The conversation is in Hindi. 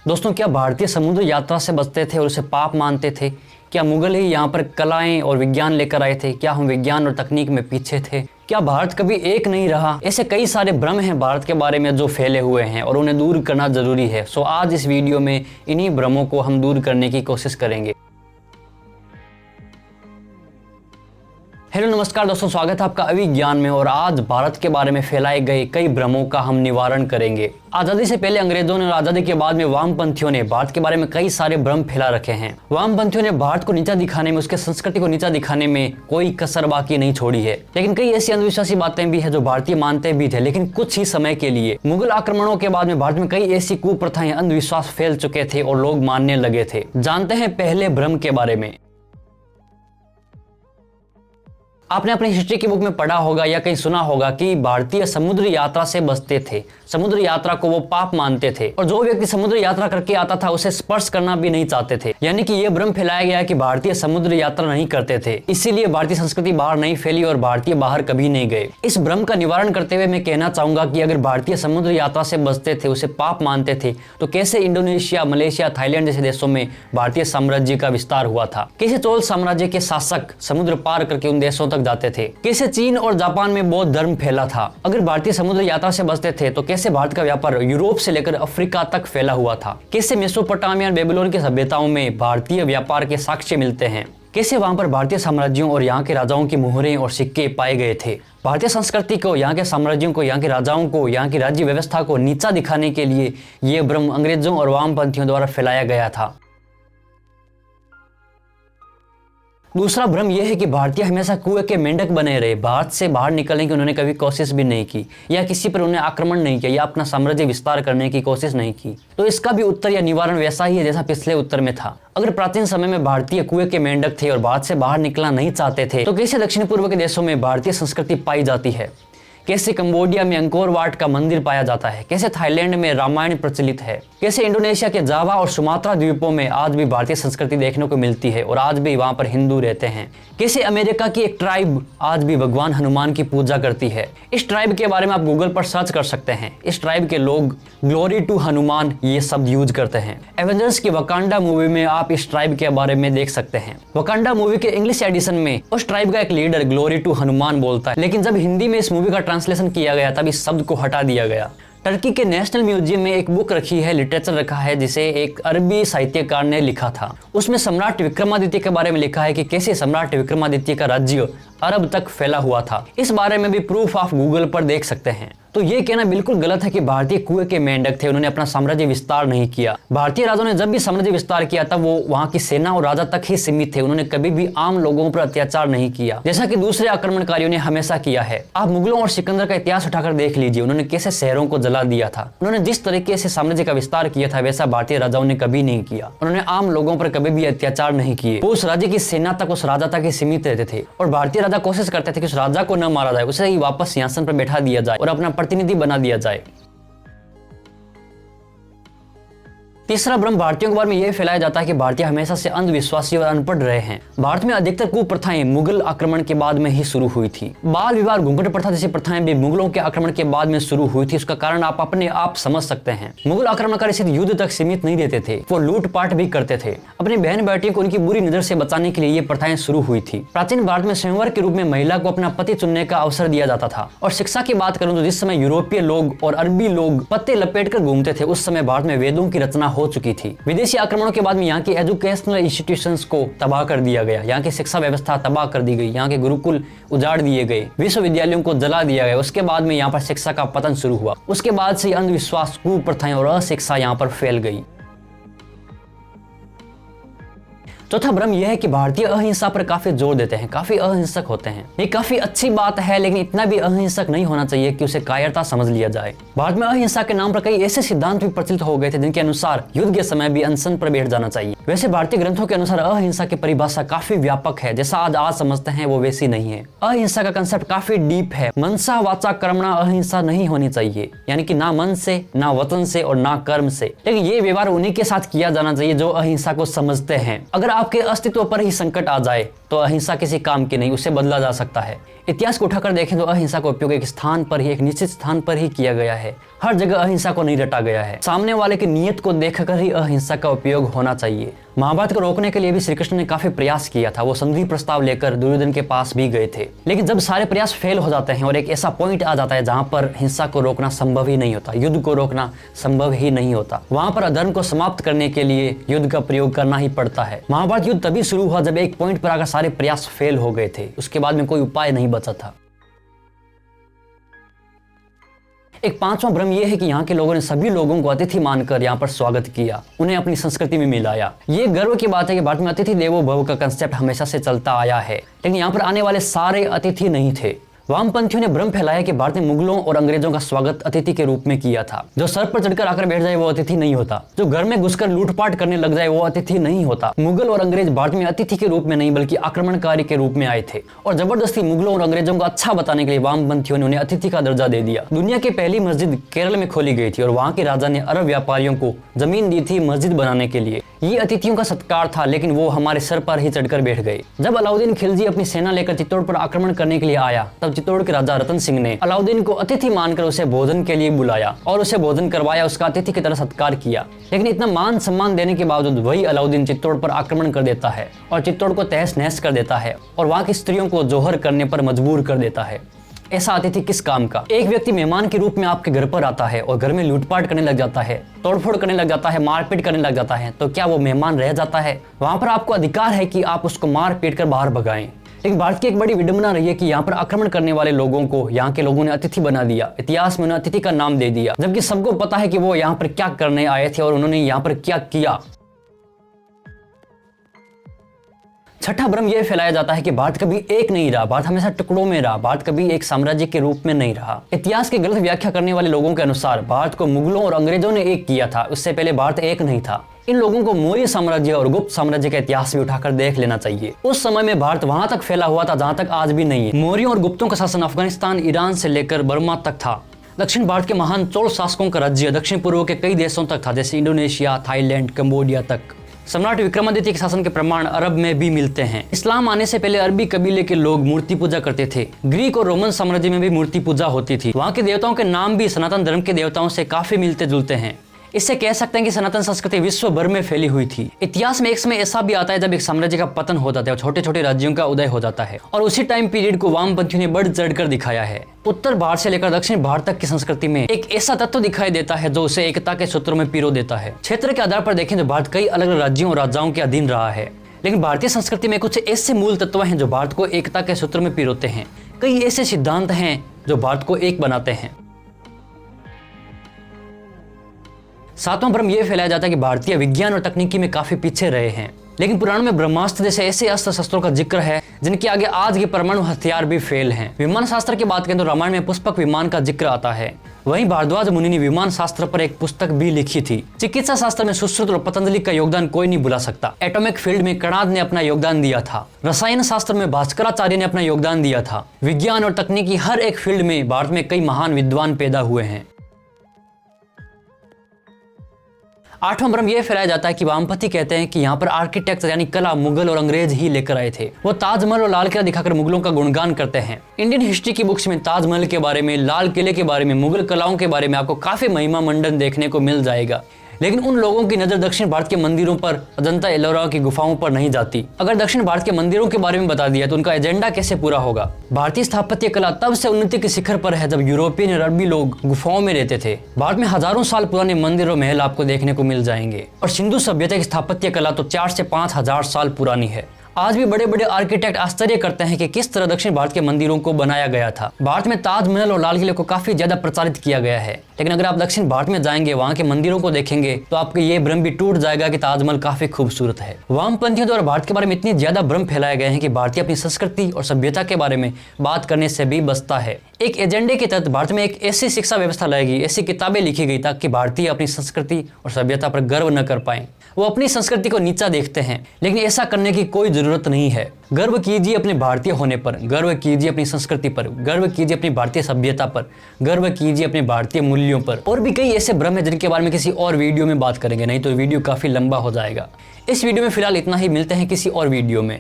दोस्तों, क्या भारतीय समुद्र यात्रा से बचते थे और उसे पाप मानते थे? क्या मुगल ही यहाँ पर कलाएं और विज्ञान लेकर आए थे? क्या हम विज्ञान और तकनीक में पीछे थे? क्या भारत कभी एक नहीं रहा? ऐसे कई सारे भ्रम हैं भारत के बारे में जो फैले हुए हैं और उन्हें दूर करना जरूरी है। सो आज इस वीडियो में इन्हीं भ्रमों को हम दूर करने की कोशिश करेंगे। हेलो नमस्कार दोस्तों, स्वागत है आपका अभिज्ञान में। और आज भारत के बारे में फैलाए गए कई भ्रमों का हम निवारण करेंगे। आजादी से पहले अंग्रेजों ने और आजादी के बाद में वामपंथियों ने भारत के बारे में कई सारे भ्रम फैला रखे हैं। वामपंथियों ने भारत को नीचा दिखाने में, उसके संस्कृति को नीचा दिखाने में कोई कसर बाकी नहीं छोड़ी है। लेकिन कई ऐसी अंधविश्वासी बातें भी है जो भारतीय मानते भी थे, लेकिन कुछ ही समय के लिए। मुगल आक्रमणों के बाद में भारत में कई ऐसी कुप्रथाएं, अंधविश्वास फैल चुके थे और लोग मानने लगे थे। जानते हैं पहले भ्रम के बारे में। आपने अपनी हिस्ट्री की बुक में पढ़ा होगा या कहीं सुना होगा कि भारतीय समुद्र यात्रा से बचते थे। समुद्र यात्रा को वो पाप मानते थे और जो व्यक्ति समुद्र यात्रा करके आता था उसे स्पर्श करना भी नहीं चाहते थे। यानी कि ये भ्रम फैलाया गया कि भारतीय समुद्र यात्रा नहीं करते थे, इसीलिए भारतीय संस्कृति बाहर नहीं फैली और भारतीय बाहर कभी नहीं गए। इस भ्रम का निवारण करते हुए मैं कहना चाहूंगा कि अगर भारतीय समुद्र यात्रा से बचते थे, उसे पाप मानते थे, तो कैसे इंडोनेशिया, मलेशिया, थाईलैंड जैसे देशों में भारतीय साम्राज्य का विस्तार हुआ था? कैसे चोल साम्राज्य के शासक समुद्र पार करके उन देशों तक जाते थे? कैसे चीन और जापान में बौद्ध धर्म फैला था? अगर भारतीय समुद्र यात्रा से बचते थे तो कैसे भारत का व्यापार यूरोप से लेकर अफ्रीका तक फैला हुआ था? कैसे मेसोपोटामिया और बेबीलोन की सभ्यताओं में भारतीय व्यापार के साक्ष्य मिलते हैं? कैसे वहां पर भारतीय साम्राज्यों और यहाँ के राजाओं की मोहरें और सिक्के पाए गए थे? भारतीय संस्कृति को, यहाँ के साम्राज्यों को, यहाँ के राजाओं को, यहाँ की राज्य व्यवस्था को नीचा दिखाने के लिए यह भ्रम अंग्रेजों और वामपंथियों द्वारा फैलाया गया था। दूसरा भ्रम यह है कि भारतीय हमेशा कुएं के मेंढक बने रहे। भारत से बाहर निकलने की उन्होंने कभी कोशिश भी नहीं की, या किसी पर उन्हें आक्रमण नहीं किया, या अपना साम्राज्य विस्तार करने की कोशिश नहीं की। तो इसका भी उत्तर या निवारण वैसा ही है जैसा पिछले उत्तर में था। अगर प्राचीन समय में भारतीय कुएं के मेंढक थे और भारत से बाहर निकलना नहीं चाहते थे, तो कैसे दक्षिण पूर्व के देशों में भारतीय संस्कृति पाई जाती है? कैसे कंबोडिया में अंकोर वाट का मंदिर पाया जाता है? कैसे थाईलैंड में रामायण प्रचलित है? कैसे इंडोनेशिया के जावा और सुमात्रा द्वीपों में आज भी भारतीय संस्कृति देखने को मिलती है और आज भी वहां पर हिंदू रहते हैं? कैसे अमेरिका की एक ट्राइब आज भी भगवान हनुमान की पूजा करती है? इस ट्राइब के बारे में आप गूगल पर सर्च कर सकते हैं। इस ट्राइब के लोग ग्लोरी टू हनुमान ये शब्द यूज करते हैं। एवेंजर्स की वकांडा मूवी में आप इस ट्राइब के बारे में देख सकते हैं। वकांडा मूवी के इंग्लिश एडिशन में उस ट्राइब का एक लीडर ग्लोरी टू हनुमान बोलता है, लेकिन जब हिंदी में इस मूवी का ट्रांसलेशन किया गया तब इस शब्द को हटा दिया गया। टर्की के नेशनल म्यूजियम में एक बुक रखी है, लिटरेचर रखा है, जिसे एक अरबी साहित्यकार ने लिखा था। उसमें सम्राट विक्रमादित्य के बारे में लिखा है कि कैसे सम्राट विक्रमादित्य का राज्य अरब तक फैला हुआ था। इस बारे में भी प्रूफ आप गूगल पर देख सकते हैं। तो ये कहना बिल्कुल गलत है कि भारतीय कुएं के मेंढक थे, उन्होंने अपना साम्राज्य विस्तार नहीं किया। भारतीय राजाओं ने जब भी साम्राज्य विस्तार किया तब वो वहां की सेना और राजा तक ही सीमित थे। उन्होंने कभी भी आम लोगों पर अत्याचार नहीं किया, जैसा कि दूसरे आक्रमणकारियों ने हमेशा किया है। आप मुगलों और सिकंदर का इतिहास उठाकर देख लीजिए, उन्होंने कैसे शहरों को जला दिया था। उन्होंने जिस तरीके से साम्राज्य का विस्तार किया था वैसा भारतीय राजाओं ने कभी नहीं किया। उन्होंने आम लोगों पर कभी भी अत्याचार नहीं किए। वो उस राज्य की सेना तक, उस राजा तक ही सीमित रहते थे और भारतीय राजा कोशिश करते थे कि उस राजा को न मारा जाए, उसे ही वापस सिंहासन पर बैठा दिया जाए और अपना प्रतिनिधि बना दिया जाए। तीसरा भ्रम भारतीयों के बारे में यह फैलाया जाता है कि भारतीय हमेशा से अंधविश्वासी और अनपढ़ रहे हैं। भारत में अधिकतर कुप्रथाएं मुगल आक्रमण के बाद में ही शुरू हुई थी। बाल विवाह, घूंघट प्रथा जैसी प्रथाएं भी मुगलों के आक्रमण के बाद में शुरू हुई थी। उसका कारण आप अपने आप समझ सकते हैं। मुगल आक्रमणकारी सिर्फ युद्ध तक सीमित नहीं रहते थे, वो लूटपाट भी करते थे। अपनी बहन बेटियों को उनकी बुरी नजर से बचाने के लिए ये प्रथाएं शुरू हुई थी। प्राचीन भारत में स्वयंवर के रूप में महिला को अपना पति चुनने का अवसर दिया जाता था। और शिक्षा की बात करूं तो जिस समय यूरोपीय लोग और अरबी लोग पत्ते लपेट कर घूमते थे, उस समय भारत में वेदों की रचना हो चुकी थी। विदेशी आक्रमणों के बाद में यहाँ की एजुकेशनल इंस्टीट्यूशंस को तबाह कर दिया गया, यहाँ की शिक्षा व्यवस्था तबाह कर दी गई, यहाँ के गुरुकुल उजाड़ दिए गए, विश्वविद्यालयों को जला दिया गया। उसके बाद में यहाँ पर शिक्षा का पतन शुरू हुआ। उसके बाद से अंधविश्वास, कुप्रथाएं और अशिक्षा यहाँ पर फैल गई। चौथा भ्रम यह है कि भारतीय अहिंसा पर काफी जोर देते हैं, काफी अहिंसक होते हैं। ये काफी अच्छी बात है, लेकिन इतना भी अहिंसक नहीं होना चाहिए कि उसे कायरता समझ लिया जाए। भारत में अहिंसा के नाम पर कई ऐसे सिद्धांत भी प्रचलित हो गए थे जिनके अनुसार युद्ध के समय भी अनशन पर बैठ जाना चाहिए। वैसे भारतीय ग्रंथों के अनुसार अहिंसा की परिभाषा काफी व्यापक है, जैसा आज समझते हैं वो वैसी नहीं है। अहिंसा का कंसेप्ट काफी डीप है। मनसा वाचा कर्मणा अहिंसा नहीं होनी चाहिए, यानी कि ना मन से, ना वतन से और ना कर्म से, लेकिन ये व्यवहार उन्हीं के साथ किया जाना चाहिए जो अहिंसा को समझते हैं। अगर आपके अस्तित्व पर ही संकट आ जाए तो अहिंसा किसी काम की नहीं, उसे बदला जा सकता है। इतिहास को उठाकर देखें तो अहिंसा का उपयोग एक स्थान पर ही, एक निश्चित स्थान पर ही किया गया है। हर जगह अहिंसा को नहीं रटा गया है। सामने वाले की नीयत को देखकर ही अहिंसा का उपयोग होना चाहिए। महाभारत को रोकने के लिए भी श्री कृष्ण ने काफी प्रयास किया था। वो संधि प्रस्ताव लेकर दुर्योधन के पास भी गए थे, लेकिन जब सारे प्रयास फेल हो जाते हैं और एक ऐसा पॉइंट आ जाता है जहां पर हिंसा को रोकना संभव ही नहीं होता, युद्ध को रोकना संभव ही नहीं होता, वहां पर अधर्म को समाप्त करने के लिए युद्ध का प्रयोग करना ही पड़ता है। महाभारत युद्ध तभी शुरू हुआ जब एक पॉइंट पर आकर सारे प्रयास फेल हो गए थे। उसके बाद में कोई उपाय नहीं बचा था। एक पांचवा भ्रम यह है कि यहाँ के लोगों ने सभी लोगों को अतिथि मानकर यहाँ पर स्वागत किया, उन्हें अपनी संस्कृति में मिलाया। ये गर्व की बात है कि भारत में अतिथि देवो भव का कंसेप्ट हमेशा से चलता आया है, लेकिन यहाँ पर आने वाले सारे अतिथि नहीं थे। वामपंथियों ने भ्रम फैलाया कि भारत ने मुगलों और अंग्रेजों का स्वागत अतिथि के रूप में किया था। जो सर पर चढ़कर आकर बैठ जाए वो अतिथि नहीं होता, जो घर में घुसकर लूटपाट करने लग जाए वो अतिथि नहीं होता। मुगल और अंग्रेज भारत में अतिथि के रूप में नहीं बल्कि आक्रमणकारी के रूप में आए थे, और जबरदस्ती मुगलों और अंग्रेजों को अच्छा बताने के लिए वामपंथियों ने उन्हें अतिथि का दर्जा दे दिया। दुनिया की पहली मस्जिद केरल में खोली गई थी और वहां के राजा ने अरब व्यापारियों को जमीन दी थी मस्जिद बनाने के लिए। ये अतिथियों का सत्कार था, लेकिन वो हमारे सर पर ही चढ़कर बैठ गए। जब अलाउद्दीन खिलजी अपनी सेना लेकर चित्तौड़ पर आक्रमण करने के लिए आया, तब चित्तौड़ के राजा रतन सिंह ने अलाउद्दीन को अतिथि मानकर उसे भोजन के लिए बुलाया और उसे भोजन करवाया, उसका अतिथि की तरह सत्कार किया। लेकिन इतना मान सम्मान देने के बावजूद वही अलाउद्दीन चित्तौड़ पर आक्रमण कर देता है और चित्तौड़ को तहस नहस कर देता है और वहां की स्त्रियों को जोहर करने पर मजबूर कर देता है। ऐसा अतिथि किस काम का? एक व्यक्ति मेहमान के रूप में आपके घर पर आता है और घर में लूटपाट करने लग जाता है, तोड़फोड़ करने लग जाता है, मारपीट करने लग जाता है, तो क्या वो मेहमान रह जाता है? वहां पर आपको अधिकार है कि आप उसको मार पीट कर बाहर भगाएं। लेकिन भारत की एक बड़ी विडंबना रही है कि यहाँ पर आक्रमण करने वाले लोगों को यहाँ के लोगों ने अतिथि बना दिया। इतिहास में उन्हें अतिथि का नाम दे दिया, जबकि सबको पता है कि वो यहाँ पर क्या करने आए थे और उन्होंने यहाँ पर क्या किया। छठा भ्रम यह फैलाया जाता है कि भारत कभी एक नहीं रहा, भारत हमेशा टुकड़ों में रहा, भारत कभी एक साम्राज्य के रूप में नहीं रहा। इतिहास की गलत व्याख्या करने वाले लोगों के अनुसार भारत को मुगलों और अंग्रेजों ने एक किया था, उससे पहले भारत एक नहीं था। इन लोगों को मौर्य साम्राज्य और गुप्त साम्राज्य का इतिहास भी उठाकर देख लेना चाहिए। उस समय में भारत वहां तक फैला हुआ था जहां तक आज भी नहीं है। मौर्यों और गुप्तों का शासन अफगानिस्तान, ईरान से लेकर बर्मा तक था। दक्षिण भारत के महान चोल शासकों का राज्य दक्षिण पूर्व के कई देशों तक था, जैसे इंडोनेशिया, थाईलैंड, कंबोडिया तक। सम्राट विक्रमादित्य के शासन के प्रमाण अरब में भी मिलते हैं। इस्लाम आने से पहले अरबी कबीले के लोग मूर्ति पूजा करते थे। ग्रीक और रोमन साम्राज्य में भी मूर्ति पूजा होती थी। वहाँ के देवताओं के नाम भी सनातन धर्म के देवताओं से काफी मिलते जुलते हैं। इससे कह सकते हैं कि सनातन संस्कृति विश्व भर में फैली हुई थी। इतिहास में एक समय ऐसा भी आता है जब एक साम्राज्य का पतन हो जाता है और छोटे छोटे राज्यों का उदय हो जाता है, और उसी टाइम पीरियड को वामपंथियों ने बढ़ चढ़कर दिखाया है। उत्तर भारत से लेकर दक्षिण भारत तक की संस्कृति में एक ऐसा तत्व दिखाई देता है जो उसे एकता के सूत्रों में पिरो देता है। क्षेत्र के आधार पर देखें तो भारत कई अलग अलग राज्यों और राजाओं के अधीन रहा है, लेकिन भारतीय संस्कृति में कुछ ऐसे मूल तत्व हैं जो भारत को एकता के सूत्र में पिरोते हैं। कई ऐसे सिद्धांत हैं जो भारत को एक बनाते हैं। सातवां भ्रम यह फैलाया जाता है कि भारतीय विज्ञान और तकनीकी में काफी पीछे रहे हैं, लेकिन पुराण में ब्रह्मास्त्र जैसे ऐसे अस्त्र शस्त्रों का जिक्र है जिनके आगे आज के परमाणु हथियार भी फेल हैं। विमान शास्त्र की बात करें तो रामायण में पुष्पक विमान का जिक्र आता है। वहीं भारद्वाज मुनि ने विमान शास्त्र पर एक पुस्तक भी लिखी थी। चिकित्सा शास्त्र में सुश्रुत और पतंजलि का योगदान कोई नहीं भुला सकता। एटॉमिक फील्ड में कणाद ने अपना योगदान दिया था। रसायन शास्त्र में भास्कराचार्य ने अपना योगदान दिया था। विज्ञान और तकनीकी हर एक फील्ड में भारत में कई महान विद्वान पैदा हुए हैं। आठवां भ्रम यह फैलाया जाता है कि वामपंथी कहते हैं कि यहाँ पर आर्किटेक्ट यानी कला मुगल और अंग्रेज ही लेकर आए थे। वो ताजमहल और लाल किला दिखाकर मुगलों का गुणगान करते हैं। इंडियन हिस्ट्री की बुक्स में ताजमहल के बारे में, लाल किले के बारे में, मुगल कलाओं के बारे में आपको काफी महिमा मंडन देखने को मिल जाएगा। लेकिन उन लोगों की नजर दक्षिण भारत के मंदिरों पर, अजंता एलोरा की गुफाओं पर नहीं जाती। अगर दक्षिण भारत के मंदिरों के बारे में बता दिया तो उनका एजेंडा कैसे पूरा होगा? भारतीय स्थापत्य कला तब से उन्नति के शिखर पर है जब यूरोपियन और अरबी लोग गुफाओं में रहते थे। भारत में हजारों साल पुराने मंदिर और महल आपको देखने को मिल जाएंगे, और सिंधु सभ्यता की स्थापत्य कला तो 4 से 5 हजार साल पुरानी है। आज भी बड़े बड़े आर्किटेक्ट आश्चर्य करते हैं कि किस तरह दक्षिण भारत के मंदिरों को बनाया गया था। भारत में ताजमहल और लाल किले को काफी ज्यादा प्रचारित किया गया है, लेकिन अगर आप दक्षिण भारत में जाएंगे, वहाँ के मंदिरों को देखेंगे तो आपको ये भ्रम भी टूट जाएगा कि ताजमहल काफी खूबसूरत है। वामपंथियों द्वारा भारत के बारे में इतनी ज्यादा भ्रम फैलाए गए हैं कि भारतीय अपनी संस्कृति और सभ्यता के बारे में बात करने से भी बचता है। एक एजेंडे के तहत भारत में एक ऐसी शिक्षा व्यवस्था लाई गई, ऐसी किताबें लिखी गई ताकि भारतीय अपनी संस्कृति और सभ्यता पर गर्व न कर पाए। वो अपनी संस्कृति को नीचा देखते हैं, लेकिन ऐसा करने की कोई जरूरत नहीं है। गर्व कीजिए अपने भारतीय होने पर, गर्व कीजिए अपनी संस्कृति पर, गर्व कीजिए अपनी भारतीय सभ्यता पर, गर्व कीजिए अपने भारतीय मूल्यों पर। और भी कई ऐसे भ्रम है जिनके बारे में किसी और वीडियो में बात करेंगे, नहीं तो वीडियो काफी लंबा हो जाएगा। इस वीडियो में फिलहाल इतना ही, मिलते हैं किसी और वीडियो में।